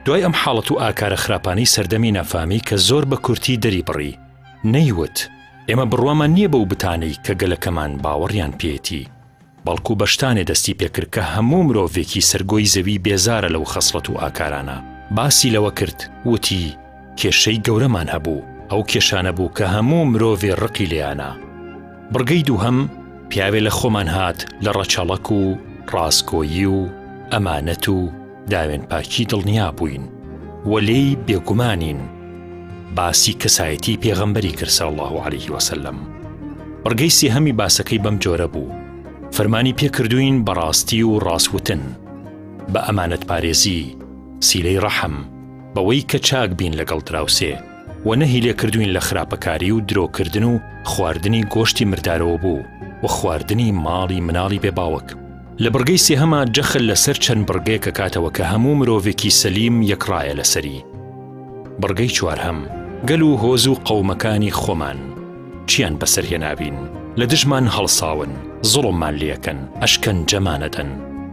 دوای ئەم حاڵەت و ئاکارە خراپانەی سەردەمی نەفامی کە زۆر بە کورتی دەری بڕی نەیوت ئێمە بڕوامان نییە بەو بتانەی کە گەلەکەمان باوەڕیان پێێتی بەڵکو بەشتانێ دەستی پێکرد کە هەموو مرۆڤێکی سەرگۆی زەوی بێزارە لەو خەسڵەت و ئاکارانە باسی لەوە کرد وتی کێشەی گەورەمان هەبوو ئەو کێشانە بوو کە هەموو مرۆڤێ ڕقی لێیانە بڕگەی دووهەم پیاوێ لە خۆمان هات لە ڕەچەڵەک و ڕاستگۆیی و ئەمانەت و داوێن پاکی دڵنیا بووین وەلێی بێگومانین باسی کەسایەتی پێغەمبەری کرد صلی الله علیه وسلم ڕگەی سێهەمی باسەکەی بەم جۆرە بوو فەرمانی پێکردوین بەڕاستی و ڕاستوتن بە ئەمانەت پارێزی سیلەی ڕەحم بەوەی کە چاک بین لەگەڵ دراوسێ و نەهی لێکردوین لە خراپەکاری و درۆکردن و خواردنی گۆشتی مردارەوە بوو و خواردنی ماڵی مناڵی بێباوەک لە بڕگەی سێهەما جەخل لەسەر چەند بڕگەیە کە کاتەوە کە هەموو مرۆڤێکی سەلیم یەکڕایە لەسەری بڕگەی چوارهەم گەل و هۆز و قەومەکانی خۆمان چیان بەسەرهێنابین لە دژمان هەڵساون زوڵممان لێکەن ئەشکەنجەمانەدەن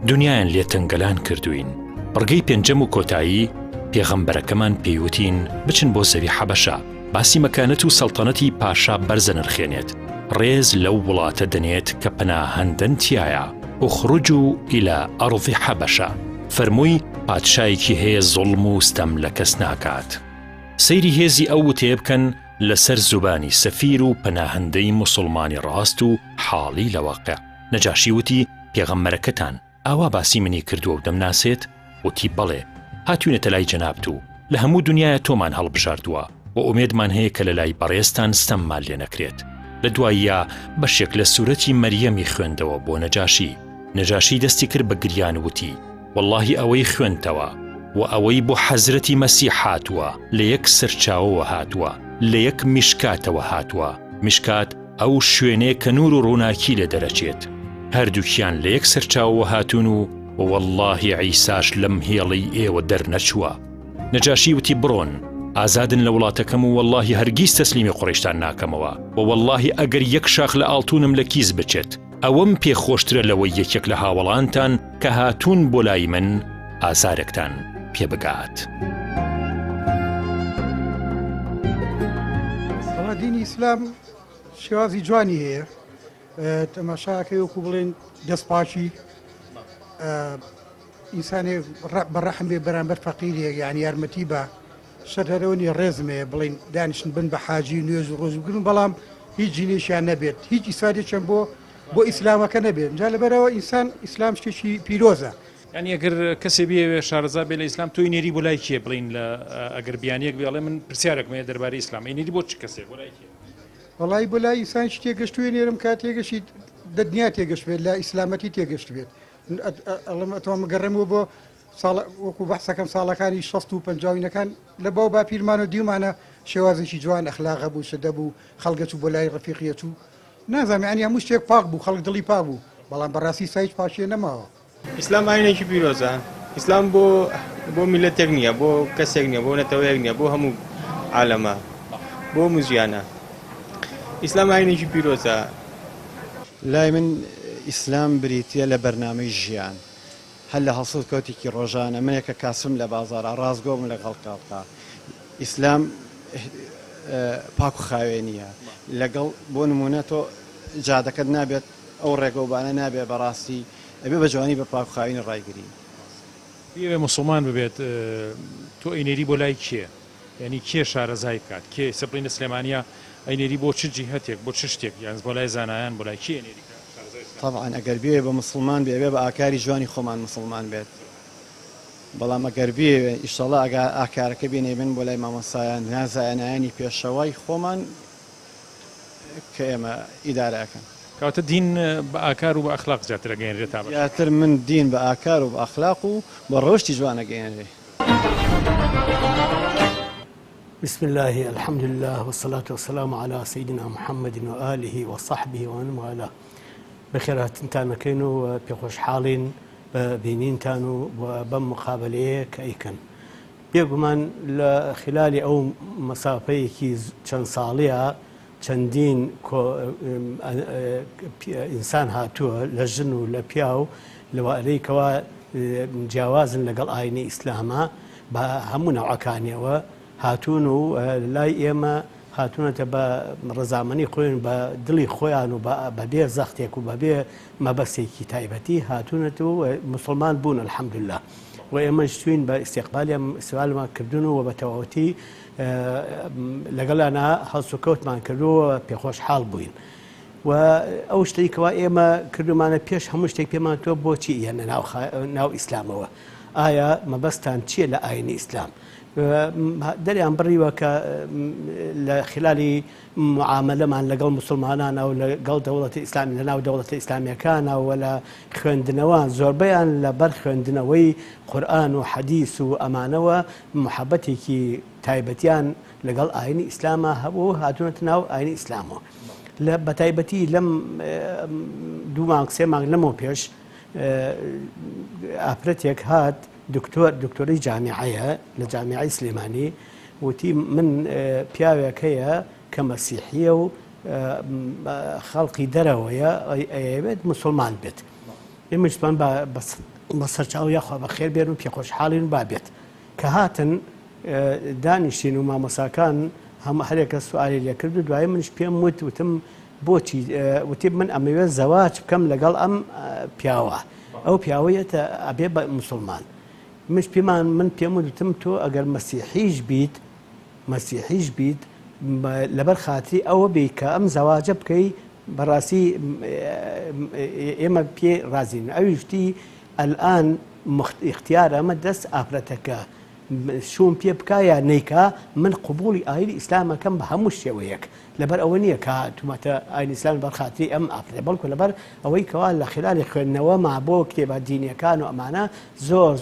دنیایان لێ تەنگەلان کردوین بڕگەی پێنجەم و کۆتایی پێغەمبەرەکەمان پێیوتین بچن بۆ زەوی حەبەشە باسی مەکانەت و سەڵتەنەتی پاشا بەرزە نرخێنێت ڕێز لەو وڵاتە دەنێت کە پەناهەندەن تایە ئوخروجوا إلى أرض حەبەشە فەرمووی پادشایەکی هەیە زوڵم و ستەم لە کەس ناکات سەیری هێزی ئەو وتێ بکەن لەسەر زوبانی سەفیر و پەناهەندەی موسڵمانی ڕاست و حاڵی لە واقع نەجاشی وتی پێغەمبەرەکەتان ئاوا باسی منی کردووە و دەمناسێت وتی بەڵێ هاتوونەتە لای جەنابت و لە هەموو دنیاە تۆمان هەڵبژاردووە و ئومێدمان هەیە کە لە لای بەڕێستان ستەممان لێ نەکرێت لە دواییە بەشێک لە سوورەتی مەریەمی خوێندەوە بۆ نەجاشی دەستی کرد بە گریان وتی واللهی ئەوەی خوێنتەوە و ئەوەی بۆ حەزرەتی مەسیح هاتووە لە یەک سەرچاوەوە هاتووە لە یەک میشکاتەوە هاتووە میشکات ئەو شوێنێ کە نور و ڕووناکی لێ دەرەچێت هەردووکیان لە یەک سەرچاوەوە هاتوون و واللهی عیساش لەم هێڵی ئێوە دەرنەچووە نەجاشی وتی بڕۆن ئازادن لە وڵاتەکەم و واللهی هەرگیز تەسلیمی قوڕیشتان ناکەمەوە و واللهی ئەگەر یەک شاخ لە ئاڵتونم لە کیز بچێت ئەوەم پێخۆشترە لەوەی یەکێک لە هاوڵانتان کە هاتوون بۆ لای من ئازارێکتان پێ بگات. دینی ئیسلام شێوازی جوانی هەیە تەماشاکەی وەکو بڵێن دەستپاچی ئینسانێ بەڕەحم بێ بەرامبەر فەقیرێک یعنی یارمەتی بە شەرەرەوەنی ڕێزمێ بڵین دانیشتن بن بە حاجی و نوێژ و ڕۆژبگرن بەڵام هیچ جینێکیان نەبێت هیچ ئیسفادێکیان بۆ ئیسلامەکە نەبێت جا لەبەرەوە ئیسلام شتێکی پیرۆزە یعنی ئەگەر کەسێ بێ شارەزا بێ لە ئیسلام تۆی نێری بۆ لای کێ بڵین لە ئەگەر بیانیەک بێڵێ من پرسیارێکمەیە دەربارەی ئیسلام ئەی نێری بۆ چ کەسێک بۆ لای کێ وەڵی بۆ لای ئینسان تێگەشتوێ نێرم کات تێگەشی دنیا تێگەشت بێت لە ئیسلامەتی تێگەشت بێت ئەڵەمەتەوە مەگەڕێمەوە بۆ وەکو بەحسەکەم ساڵەکانی 60 و 50ەکان لە باو باپیرمان و دیومانە شێوازێکی جوان ئەخلاق بوو شەدە بوو خەڵگەت و بۆ لای ڕەفیقیەت و نازانم ینی هەموو شتێک پاک بوو خەڵک دڵی پاک بوو بەڵام بەڕاستی سایت پاشیە نەماوە ئیسلام ئاینێکی پیرۆزە ئیسلام بۆ میلەتێک نییە بۆ کەسێک نییە بۆ نەتەوەیەک نییە بۆ هەموو عالەمە بۆ موزیانە ئیسلام ئاینێکی پیرۆزە لای من ئیسلام بریتە لە بەرنامەی ژیان هەر لە هەڵسوود کەوتێکی ڕۆژانە منێکە کاسم لە بازارە ڕازگۆم لە غەڵقاڵقا ئیسلام پاک و خاوێنیە لەگەڵ بۆ نمونە تۆ جادەکەت نابێت ئەو ڕێگەوبانە نابێت بەڕاستی ئەبێ بە جوانی بە پاک و خاوێنی ڕایگری بێ مسلمان ببێت تۆ ئەینێری بۆ لای کێ یعنی کێ شارەزای بکات کێ سەبڵینە سلێمانیە ئەینێری بۆ چ جیهەتێک بۆ چ شتێک یان بۆ لای زانایان بۆ لای کێ ئەینێری طبعا ئەگەر بێ بە مسلمان بێ بە ئاکاری جوانی خۆمان مسلمان بێت بەڵام ئەگەر بێ ئیشتەڵا ئەگە ئاکارەکە بێنێ بن بۆ لای مامۆستایان نازانایانی پێشەوای خۆمان کە ئێمە ئیدارەکەن کەواتە دین بە ئاکار و بە ئەخلاق زیاتر ئەگەیەنرێت تا زیاتر من دین بە ئاکار و بە ئەخلاق و بە ڕۆشتی جوان ئەگەیەنرێ. بسم الله الحمد لله والصلاة والسلام على سيدنا محمد وآله وصحبه ومن والاه. بخيرات انتانەکەین و پێخۆشحاڵین بە بینینتان و بەم مقابلەیە کە ئەیکەن. بێگومان لە خلالی ئەو مەسافەیەکی چەند ساڵەیە چەندین ئینسان هاتووە لە ژن و لە پیا و لەوارەیەکەوە جیاوازن لەگەڵ ئاینی ئیسلامە بە هەموو نەوعەکانیەوە هاتوون و لای ئێمە هاتوونەتە بە ڕزامەنی خۆیان بە دڵی خۆیان و بەبێ زەختێک و بەبێ مەبەستێکی تایبەتی هاتوونەت و مسلمان بوون الحەمدولله و ئێمە شتوین بە ئیستیقبالیان سوالمان کردوون و بە تەواوەتی لەگەڵانە هەڵسوکەوتمان کردووە پێخۆش حاڵ بووین و ئەو شتێکەوە ئێمە کردومانە پێش هەموو شتێک پێمان تۆ بۆچی یەنە ناو ئیسلامەوە ئایا مەبەستان چییە لە ئاینی ئیسلام دەریان بڕیوە کە لە خلالی معاملەمان لەگەڵ مسلمانان و لەگەڵ دەوڵەتی ئیسلامی لەناو دەوڵەتی ئیسلامیەکانەوە لە خوێندنەوە زۆربەیان لەبەر خوێندنەوەی قورئان و حەدیث و ئەمانەوە محەبەتێکی تایبەتیان لەگەڵ ئاینی ئیسلامە هەبوو هاتوونەتە ناو ئاینی ئیسلامەوە لە بەتایبەتی لەم دوو مانگ سێ مانگ لەمەوە پێش ئافرەتێک هات دکتۆری جامیعەیە لە جامیعەی سلێمانی وتی من پیاوێکەیە کە مەسیحیە و خەڵقی دەرەوەیە ئەوێت مسلمان بێت ئێمەشمان بە سەرچاو یاخوا بە خێر بێن و پێخۆشحاڵین بابێت کە هاتن دانیشتین و مامۆساکان هەموو هەرێکە سوالی لێ کرد و دوایە منش پێم وتم بۆچی وتی من ئەمەوێت زەواج بکەم لەگەڵ ئەم پیاوە ئەو پیاوەیەتە ئەبێ بە مسلمان مش پێمان من پێم وتم تۆ ئەگەر مەسیحیش بیت لەبەر خاتری ئەوە بێ کە ئەم زەواجە بکەی بەڕاستی ئێمە پێ رازین ئەویشتی ئەلئان اختیارە ئەمە دەست ئافرەتەکە شوم پێ بکایە نەیکا من قبولی ئاینی ئیسلامەکەم بە هەموو شێوەیەک لەبەر ئەوە نییە کە تومەتە ئاینی ئیسلام بەرخاتری ئەم ئافرێ بەڵکو لەبەر ئەوەی کەوا لە خلالی خوێندنەوە ما بۆ کتێبە دینیەکان و ئەمانە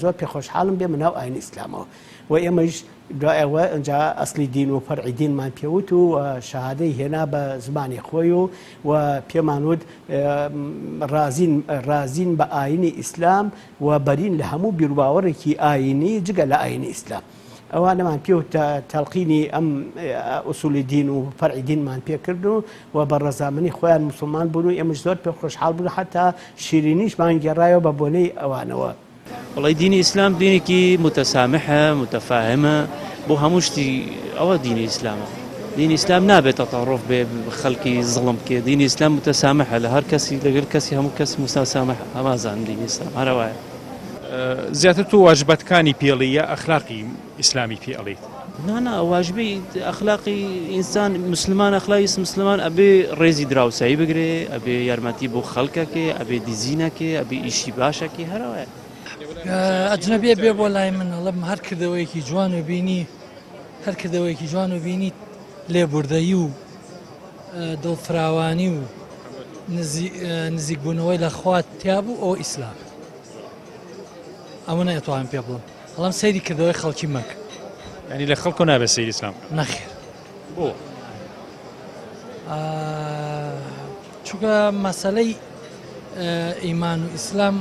زۆر پێخۆشحاڵم بێ مناو ئاینی ئیسلامەوە و ئێمەش دوایەوە ئەنجا ئەسلی دین و فەرعی دینمان پێوت و شەهادەی هێنا بە زمانی خۆی و پێمان وت رازین بە ئاینی ئیسلام و بەرین لە هەموو بیرروباوەڕێکی ئاینی جگە لە ئاینی ئیسلام ئەوانەمان پێوت تەڵقینی ئەم ئوسولی دین و فەرعی دینمان پێکردو و بە ڕەزامەنی خۆیان مسلمان بوون و ئێمەش زۆر پێ خۆشحاڵ بوون حتا شیرینیشمان گێڕایەوە بە بۆنەی ئەوانەوە. والله دینی ئیسلام دینێکی متەسامحە متەفاهمە بۆ هەموو شتی ئەوە دینی ئیسلامە دینی ئیسلام نابێت تەتەڕف بێ خەڵکی زڵم بکێ دینی ئیسلام متەسامحە لە هەر کەسی لەگەڵ کەسی هەموو کەس متەسامحە ئەمازان دینی ئیسلام هەروایە زیاتر تو واجبەتەکانی پێڵیە ئەخلاقی ئیسلامی پێڵیت نه واجبی ئەخلاقی ئینسان مسلمان ئەخلاقی مسلمان ئەبێ ڕێزی دراوسایی بگرێ ئەبێ یارمەتی بۆ خەڵکەکێ ئەبێ دیزینەکێ ئەبێ ئیشی باشەکێ هەروایە ئەجنەبێ بێ بۆ لای من ئەڵم هەر کردەوەیەکی جوان و بینی لێبوردەیی و دڵفراوانی و نزیکبوونەوەی لە خوات تیابوو ئەو ئیسلام ئەوە نەیەتوانم پێ بڵم هەڵام سەیری کردەوەی خەڵکی مەکە ینی لە خەڵکو نابێت سەیری ئیسلام نەخێر بۆ چونکە مەسەلەی ئیمان و ئیسلام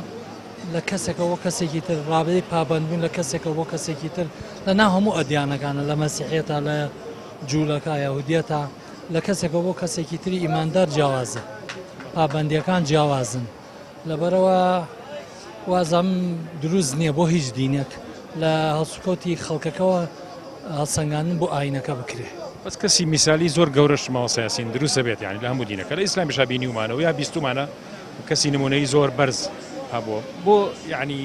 لە کەسێکەوە کەسێکی تر ڕابێی پابندبوون لە کەسێکە بۆ کەسێکی تر لە ناو هەموو ئەدیانەکانە لە مەسیحێتە لە جوولەکە یەهودیەتە لە کەسێکە بۆ کەسێکی تری ئیماندار جیاوازە پابندیەکان جیاوازن لەبەرەوە وازەم دروست نییە بۆ هیچ دینێک لە هەڵسوکەوتی خەڵکەکەەوە هەڵسەنگاندن بۆ ئاینەکە بکرێ بەس کەسی میسالی زۆر گەورەش ماوە سیاسین دروستە بێت یانی لە هەموو دینەکە لە ئیسلامیشا بینیومانەوە یا بیستومانە کەسی نمونەی زۆر بەرز هەبووە بۆ یعنی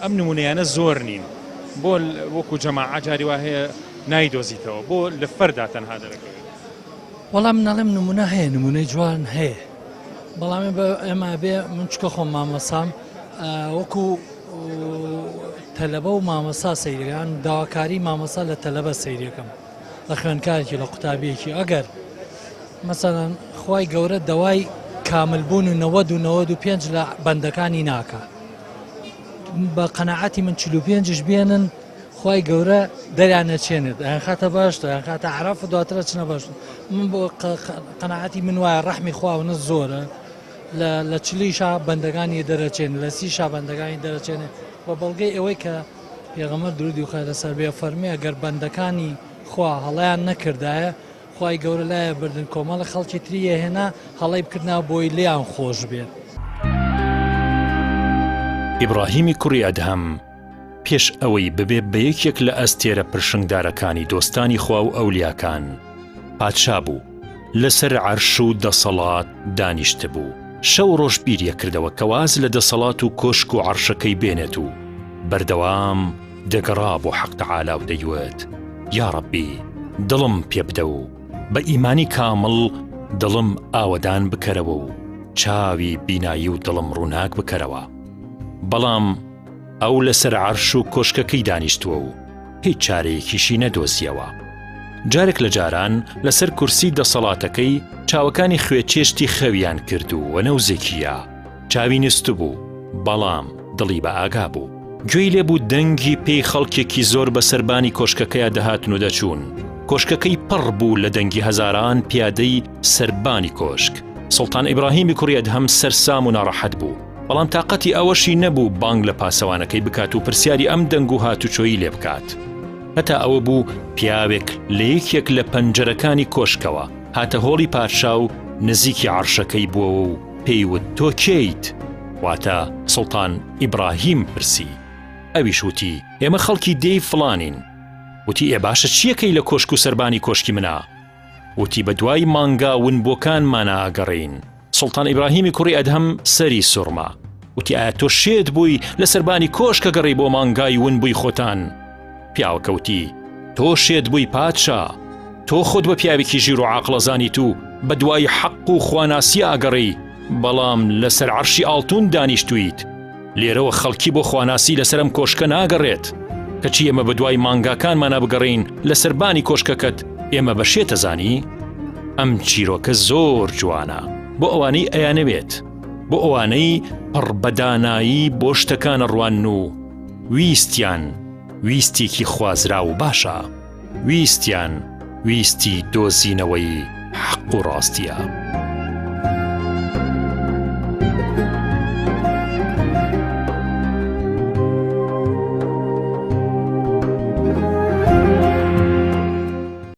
ئەم نمونەیانە زۆر نین بۆ وەکو جەماعە جاری وا هەیە نایدۆزیتەوە بۆ لە فەردا تەنها دەرەکەوێت وەڵام نەڵێم نمونە هەیە نمونەی جوان هەیە بەڵامی بە ئێمە بێ من چکە خۆم مامەسام وەکو تەلەبە و مامەسا سەیرەکان داواکاری مامەسا لە تەلەبە سەیرەکەم لە خوێندکارێکی لە قوتابیەکی ئەگەر مەسەڵەن خوای گەورە دەوای کاملبوون و 95 لە بەندەکانی ناکە بە قەناعەتی من 45ش بێنن خوای گەورە دەریانەچێنێت ئەیان خاتە باشتە یان خاتە عەرەف و دواترە چنە باش من بۆ قەناعەتی من وایە ڕەحمی خواونە زۆرە لە چلیشا بەندەکانی دەرەچێن لە سیشا بەندەکانی دەرەچێنێ بە بەڵگەی ئەوەی کە پێغەمبەر درودی و خێر لەسەر بێ فەرمێ ئەگەر بەندەکانی خوا هەڵەیان نەکردایە خوای گەورە لایە بردن کۆمەڵە خەڵکی تریە هێنا هەڵەی بکردنا بۆی لێیان خۆش بێت. ئیبراهیمی کوڕی ئەدهەم پێش ئەوەی ببێ بە یەکێک لە ئەستێرە پرشنگدارەکانی دۆستانی خوا و ئەولیاکان پادشا بوو، لەسەر عەرش و دەسەڵات دانیشتە بوو. شەو ڕۆژ بیریە کردەوە کە واز لە دەسەڵات و کۆشک و عەرشەکەی بێنێت و بەردەوام دەگەڕا بۆ حەق تەعالا و دەیوت یا ڕەبی دڵم پێ بدە و بە ئیمانی کامڵ دڵم ئاوەدان بکەرەوە و چاوی بینایی و دڵم ڕووناک بکەرەوە. بەڵام ئەو لەسەر عەرش و کۆشکەکەی دانیشتووە و هیچ چارەیەکیشی نەدۆزیەوە. جارێک لە جاران لەسەر کورسی دەسەڵاتەکەی چاوەکانی خوێچێشتی خەویان کرد و وەنەوزێکیە چاوی نست بوو، بەڵام دڵی بە ئاگا بوو. گوێی لێبوو دەنگی پێی خەڵکێکی زۆر بە سەربانی کۆشکەکەیە دەهاتن و دەچوون. کۆشکەکەی پڕ بوو لە دەنگی هەزاران پیادەی سەربانی کۆشک. سوڵتان ئیبراهیمی کوڕی ئەدهەم سەرسام و ناڕەحەت بوو، بەڵام تاقەتی ئەوەشی نەبوو بانگ لە پاسەوانەکەی بکات و پرسیاری ئەم دەنگ و هاتوچۆیی لێ بکات. هەتا ئەوە بوو پیاوێک لە یەکێک لە پەنجەرەکانی کۆشکەوە هاتە هۆڵی پادشا و نزیکی عەرشەکەی بووە و پێیوت تۆ کێیت؟ واتە سوڵتان ئیبراهیم پرسی. ئەویش وتی ئێمە خەڵکی دێی فڵانین. وتی ئێ باشە چیەکەی لە کۆشک و سەربانی کۆشکی منە؟ وتی بە دوای مانگا ونبۆکانمانە ئاگەڕین. سوڵتان ئیبراهیمی کوڕی ئەدهەم سەری سوڕما. وتی ئایا تۆ شێت بووی لە سەربانی کۆشکە گەڕی بۆ مانگای ون بووی خۆتان؟ پیاوەکەوتی تۆ شێت بووی پادشا، تۆ خۆت بە پیاوێکی ژیر و عاقڵەزانیت و بە دوای حەق و خواناسی ئاگەڕی، بەڵام لەسەر عەرشی ئاڵتون دانیشتویت. لێرەوە خەڵکی بۆ خواناسی لەسەرم کۆشکە ناگەڕێت، کەچی ئێمە بە دوای مانگاکانمانە بگەڕین لە سەربانی کۆشکەکەت ئێمە بە شێتە زانی؟ ئەم چیرۆکە زۆر جوانە بۆ ئەوانەی ئەیانەوێت، بۆ ئەوانەی پڕبەدانایی بۆ شتەکانە ڕوان و ویستێکی خوازرا و باشە، ویستیان ویستی دۆزینەوەی حەق و ڕاستیە.